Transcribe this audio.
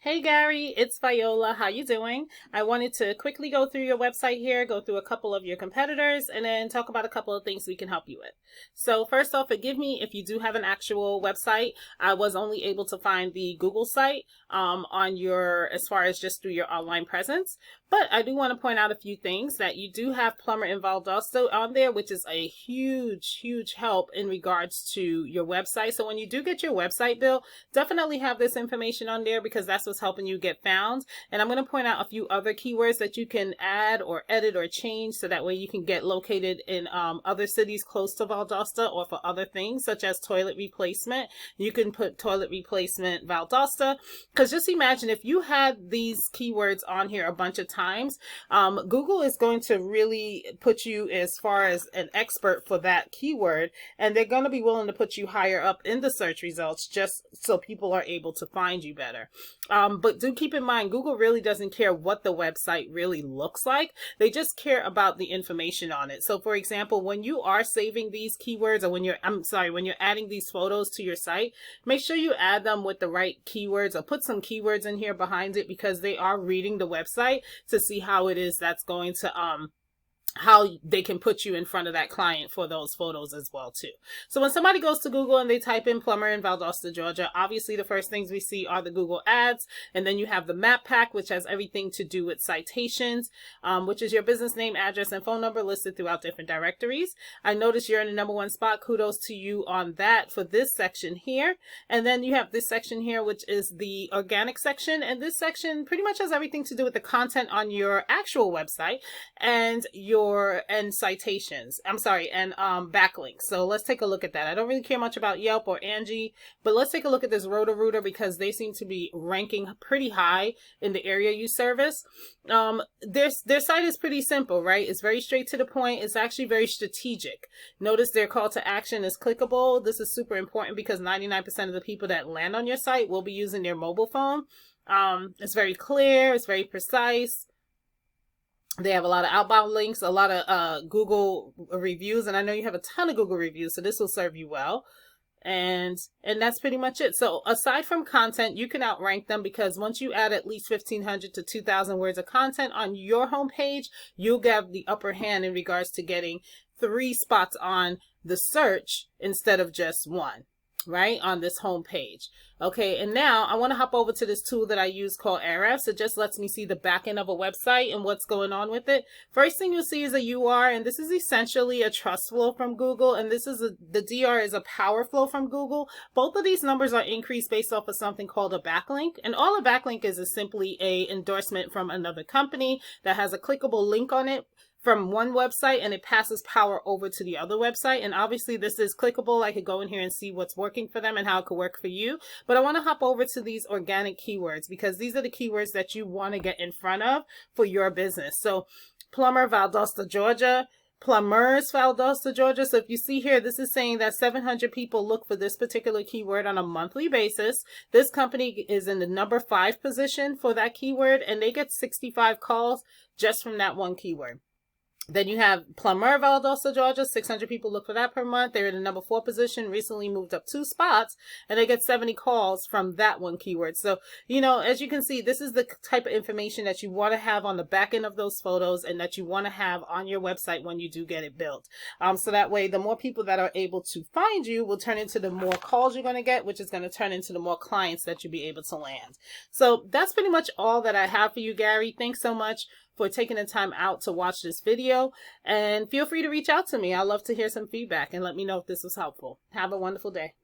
Hey Gary, it's Viola. How you doing? I wanted to quickly go through your website here, go through a couple of your competitors, and then talk about a couple of things we can help you with. So first off, forgive me if you do have an actual website. I was only able to find the Google site on your, as far as just through your online presence. But I do want to point out a few things that you do have Plumber Valdosta on there, which is a huge help in regards to your website. So when you do get your website built, definitely have this information on there because that's what's helping you get found. And I'm going to point out a few other keywords that you can add or edit or change so that way you can get located in other cities close to Valdosta or for other things such as toilet replacement. You can put toilet replacement Valdosta, because just imagine if you had these keywords on here a bunch of times, Google is going to really put you as far as an expert for that keyword, and they're going to be willing to put you higher up in the search results just so people are able to find you better. But do keep in mind, Google really doesn't care what the website really looks like. They just care about the information on it. So for example, when you are saving these keywords, or when you're adding these photos to your site, make sure you add them with the right keywords, or put some keywords in here behind it, because they are reading the website to see how it is that's going to how they can put you in front of that client for those photos as well too. So when somebody goes to Google and they type in plumber in Valdosta, Georgia, obviously the first things we see are the Google ads, and then you have the map pack, which has everything to do with citations, which is your business name, address, and phone number listed throughout different directories. I noticed you're in the #1 spot. Kudos to you on that for this section here. And then you have this section here, which is the organic section, and this section pretty much has everything to do with the content on your actual website and citations. I'm sorry, and backlinks. So let's take a look at that. I don't really care much about Yelp or Angie, but let's take a look at this Roto-Rooter because they seem to be ranking pretty high in the area you service. Their site is pretty simple, right? It's very straight to the point. It's actually very strategic. Notice their call to action is clickable. This is super important because 99% of the people that land on your site will be using their mobile phone. It's very clear. It's very precise. They have a lot of outbound links, a lot of Google reviews, and I know you have a ton of Google reviews, so this will serve you well. And that's pretty much it. So aside from content, you can outrank them because once you add at least 1,500 to 2,000 words of content on your homepage, you'll get the upper hand in regards to getting 3 spots on the search instead of just 1. Right on this home page. Okay, and now I want to hop over to this tool that I use called Ahrefs. It just lets me see the back end of a website and what's going on with it. First thing you'll see is a UR, and this is essentially a trust flow from Google, and this is the DR is a power flow from Google. Both of these numbers are increased based off of something called a backlink, and all a backlink is simply a endorsement from another company that has a clickable link on it from one website, and it passes power over to the other website. And obviously this is clickable. I could go in here and see what's working for them and how it could work for you. But I want to hop over to these organic keywords because these are the keywords that you want to get in front of for your business. So Plumber Valdosta, Georgia, Plumbers Valdosta, Georgia. So if you see here, this is saying that 700 people look for this particular keyword on a monthly basis. This company is in the #5 position for that keyword, and they get 65 calls just from that one keyword. Then you have Plumber Valdosta, Georgia. 600 people look for that per month. They're in the #4 position, recently moved up 2 spots, and they get 70 calls from that one keyword. So, you know, as you can see, this is the type of information that you want to have on the back end of those photos and that you want to have on your website when you do get it built. So that way, the more people that are able to find you will turn into the more calls you're going to get, which is going to turn into the more clients that you'll be able to land. So that's pretty much all that I have for you, Gary. Thanks so much for taking the time out to watch this video, and feel free to reach out to me. I'd love to hear some feedback and let me know if this was helpful. Have a wonderful day.